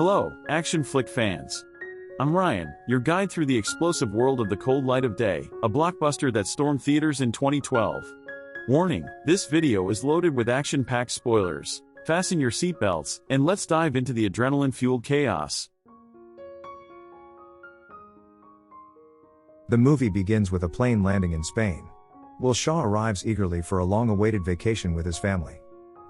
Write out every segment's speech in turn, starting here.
Hello, action flick fans. I'm Ryan, your guide through the explosive world of The Cold Light of Day, a blockbuster that stormed theaters in 2012. Warning, this video is loaded with action-packed spoilers. Fasten your seatbelts, and let's dive into the adrenaline-fueled chaos. The movie begins with a plane landing in Spain. Will Shaw arrives eagerly for a long-awaited vacation with his family.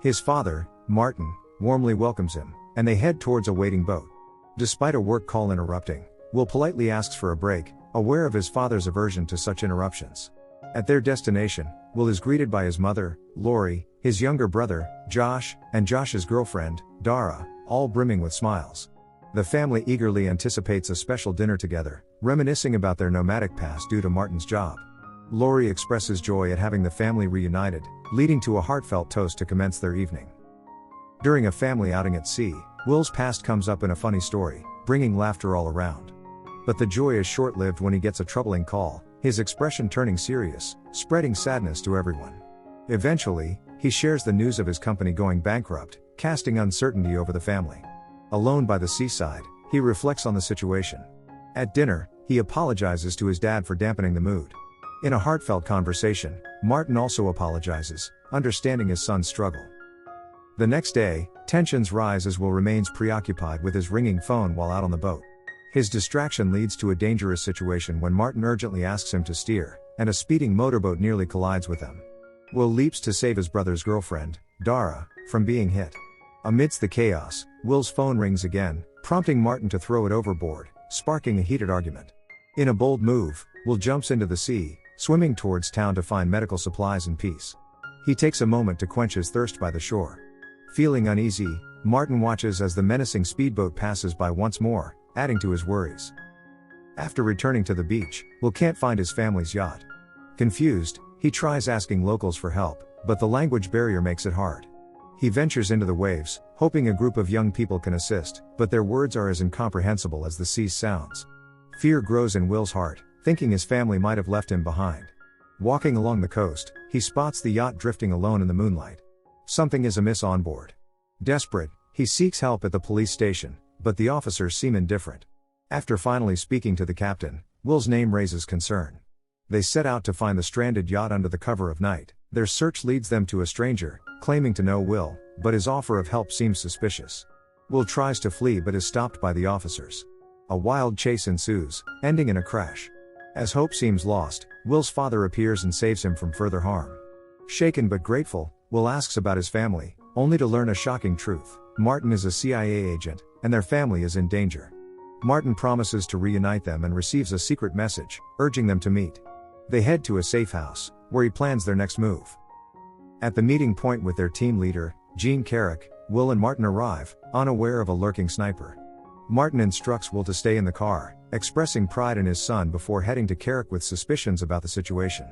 His father, Martin, warmly welcomes him, and they head towards a waiting boat. Despite a work call interrupting, Will politely asks for a break, aware of his father's aversion to such interruptions. At their destination, Will is greeted by his mother, Lori, his younger brother, Josh, and Josh's girlfriend, Dara, all brimming with smiles. The family eagerly anticipates a special dinner together, reminiscing about their nomadic past due to Martin's job. Lori expresses joy at having the family reunited, leading to a heartfelt toast to commence their evening. During a family outing at sea, Will's past comes up in a funny story, bringing laughter all around. But the joy is short-lived when he gets a troubling call, his expression turning serious, spreading sadness to everyone. Eventually, he shares the news of his company going bankrupt, casting uncertainty over the family. Alone by the seaside, he reflects on the situation. At dinner, he apologizes to his dad for dampening the mood. In a heartfelt conversation, Martin also apologizes, understanding his son's struggle. The next day, tensions rise as Will remains preoccupied with his ringing phone while out on the boat. His distraction leads to a dangerous situation when Martin urgently asks him to steer, and a speeding motorboat nearly collides with them. Will leaps to save his brother's girlfriend, Dara, from being hit. Amidst the chaos, Will's phone rings again, prompting Martin to throw it overboard, sparking a heated argument. In a bold move, Will jumps into the sea, swimming towards town to find medical supplies and peace. He takes a moment to quench his thirst by the shore. Feeling uneasy, Martin watches as the menacing speedboat passes by once more, adding to his worries. After returning to the beach, Will can't find his family's yacht. Confused, he tries asking locals for help, but the language barrier makes it hard. He ventures into the waves, hoping a group of young people can assist, but their words are as incomprehensible as the sea's sounds. Fear grows in Will's heart, thinking his family might have left him behind. Walking along the coast, he spots the yacht drifting alone in the moonlight. Something is amiss on board. Desperate, he seeks help at the police station, but the officers seem indifferent. After finally speaking to the captain, Will's name raises concern. They set out to find the stranded yacht under the cover of night. Their search leads them to a stranger, claiming to know Will, but his offer of help seems suspicious. Will tries to flee but is stopped by the officers. A wild chase ensues, ending in a crash. As hope seems lost, Will's father appears and saves him from further harm. Shaken but grateful, Will asks about his family, only to learn a shocking truth. Martin is a CIA agent, and their family is in danger. Martin promises to reunite them and receives a secret message, urging them to meet. They head to a safe house, where he plans their next move. At the meeting point with their team leader, Gene Carrick, Will and Martin arrive, unaware of a lurking sniper. Martin instructs Will to stay in the car, expressing pride in his son before heading to Carrick with suspicions about the situation.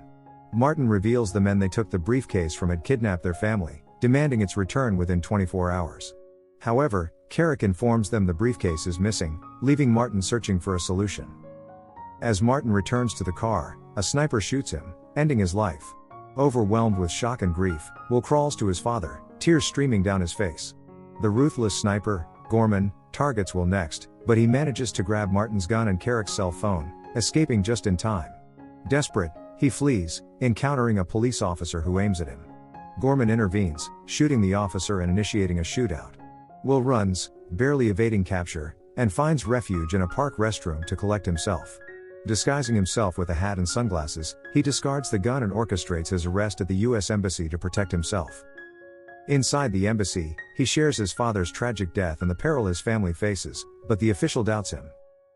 Martin reveals the men they took the briefcase from had kidnapped their family, demanding its return within 24 hours. However, Carrick informs them the briefcase is missing, leaving Martin searching for a solution. As Martin returns to the car, a sniper shoots him, ending his life. Overwhelmed with shock and grief, Will crawls to his father, tears streaming down his face. The ruthless sniper, Gorman, targets Will next, but he manages to grab Martin's gun and Carrick's cell phone, escaping just in time. Desperate, he flees, encountering a police officer who aims at him. Gorman intervenes, shooting the officer and initiating a shootout. Will runs, barely evading capture, and finds refuge in a park restroom to collect himself. Disguising himself with a hat and sunglasses, he discards the gun and orchestrates his arrest at the U.S. Embassy to protect himself. Inside the embassy, he shares his father's tragic death and the peril his family faces, but the official doubts him.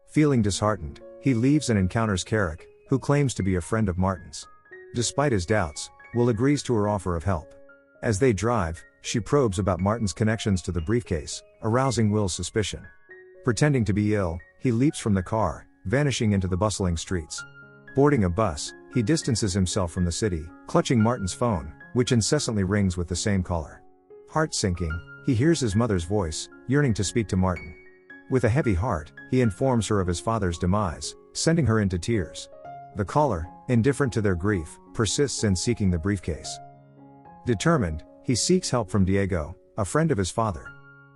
Feeling disheartened, he leaves and encounters Carrick, who claims to be a friend of Martin's. Despite his doubts, Will agrees to her offer of help. As they drive, she probes about Martin's connections to the briefcase, arousing Will's suspicion. Pretending to be ill, he leaps from the car, vanishing into the bustling streets. Boarding a bus, he distances himself from the city, clutching Martin's phone, which incessantly rings with the same caller. Heart-sinking, he hears his mother's voice, yearning to speak to Martin. With a heavy heart, he informs her of his father's demise, sending her into tears. The caller, indifferent to their grief, persists in seeking the briefcase. Determined, he seeks help from Diego, a friend of his father.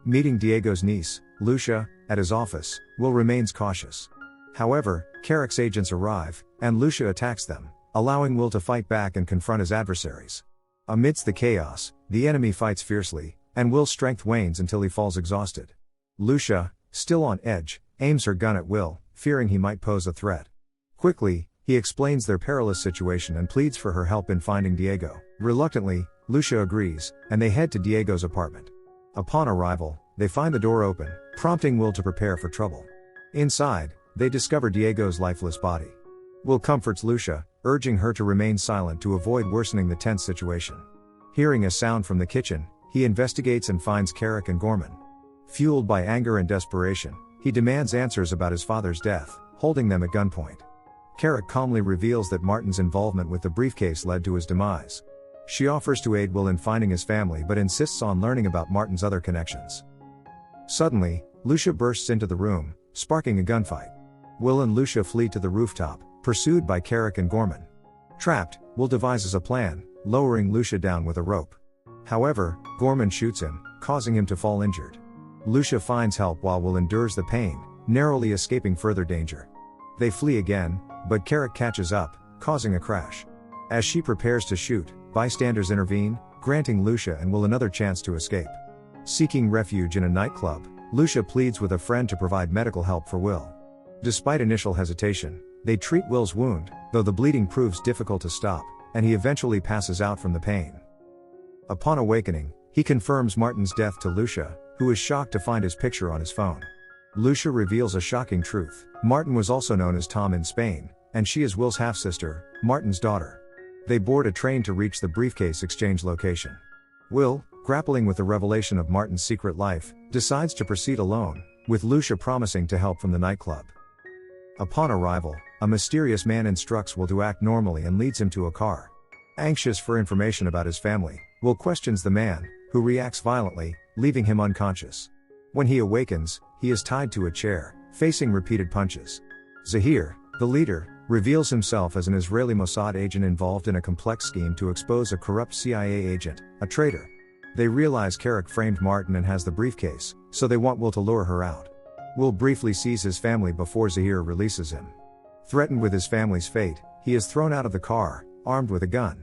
Meeting Diego's niece, Lucia, at his office, Will remains cautious. However, Carrick's agents arrive, and Lucia attacks them, allowing Will to fight back and confront his adversaries. Amidst the chaos, the enemy fights fiercely, and Will's strength wanes until he falls exhausted. Lucia, still on edge, aims her gun at Will, fearing he might pose a threat. Quickly, he explains their perilous situation and pleads for her help in finding Diego. Reluctantly, Lucia agrees, and they head to Diego's apartment. Upon arrival, they find the door open, prompting Will to prepare for trouble. Inside, they discover Diego's lifeless body. Will comforts Lucia, urging her to remain silent to avoid worsening the tense situation. Hearing a sound from the kitchen, he investigates and finds Carrick and Gorman. Fueled by anger and desperation, he demands answers about his father's death, holding them at gunpoint. Carrick calmly reveals that Martin's involvement with the briefcase led to his demise. She offers to aid Will in finding his family but insists on learning about Martin's other connections. Suddenly, Lucia bursts into the room, sparking a gunfight. Will and Lucia flee to the rooftop, pursued by Carrick and Gorman. Trapped, Will devises a plan, lowering Lucia down with a rope. However, Gorman shoots him, causing him to fall injured. Lucia finds help while Will endures the pain, narrowly escaping further danger. They flee again, but Carrick catches up, causing a crash. As she prepares to shoot, bystanders intervene, granting Lucia and Will another chance to escape. Seeking refuge in a nightclub, Lucia pleads with a friend to provide medical help for Will. Despite initial hesitation, they treat Will's wound, though the bleeding proves difficult to stop, and he eventually passes out from the pain. Upon awakening, he confirms Martin's death to Lucia, who is shocked to find his picture on his phone. Lucia reveals a shocking truth: Martin was also known as Tom in Spain, and she is Will's half-sister, Martin's daughter. They board a train to reach the briefcase exchange location. Will, grappling with the revelation of Martin's secret life, decides to proceed alone, with Lucia promising to help from the nightclub. Upon arrival, a mysterious man instructs Will to act normally and leads him to a car. Anxious for information about his family, Will questions the man, who reacts violently, leaving him unconscious. When he awakens, he is tied to a chair, facing repeated punches. Zahir, the leader, reveals himself as an Israeli Mossad agent involved in a complex scheme to expose a corrupt CIA agent, a traitor. They realize Carrick framed Martin and has the briefcase, so they want Will to lure her out. Will briefly sees his family before Zahir releases him. Threatened with his family's fate, he is thrown out of the car, armed with a gun.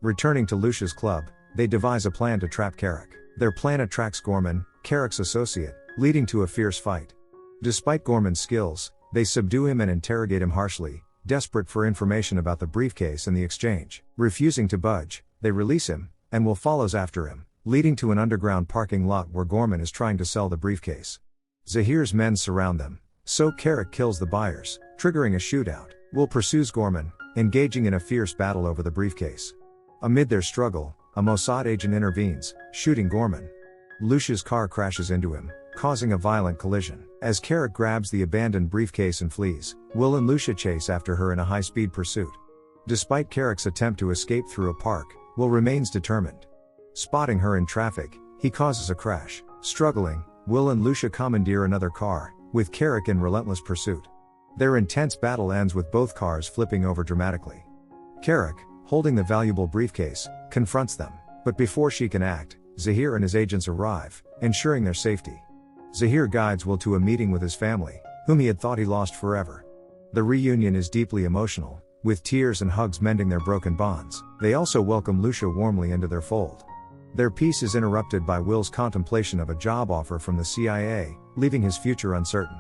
Returning to Lucia's club, they devise a plan to trap Carrick. Their plan attracts Gorman, Carrick's associate, leading to a fierce fight. Despite Gorman's skills, they subdue him and interrogate him harshly, desperate for information about the briefcase and the exchange. Refusing to budge, they release him, and Will follows after him, leading to an underground parking lot where Gorman is trying to sell the briefcase. Zahir's men surround them, so Carrick kills the buyers, triggering a shootout. Will pursues Gorman, engaging in a fierce battle over the briefcase. Amid their struggle, a Mossad agent intervenes, shooting Gorman. Lucia's car crashes into him, causing a violent collision. As Carrick grabs the abandoned briefcase and flees, Will and Lucia chase after her in a high-speed pursuit. Despite Carrick's attempt to escape through a park, Will remains determined. Spotting her in traffic, he causes a crash. Struggling, Will and Lucia commandeer another car, with Carrick in relentless pursuit. Their intense battle ends with both cars flipping over dramatically. Carrick, holding the valuable briefcase, confronts them, but before she can act, Zahir and his agents arrive, ensuring their safety. Zahir guides Will to a meeting with his family, whom he had thought he lost forever. The reunion is deeply emotional, with tears and hugs mending their broken bonds. They also welcome Lucia warmly into their fold. Their peace is interrupted by Will's contemplation of a job offer from the CIA, leaving his future uncertain.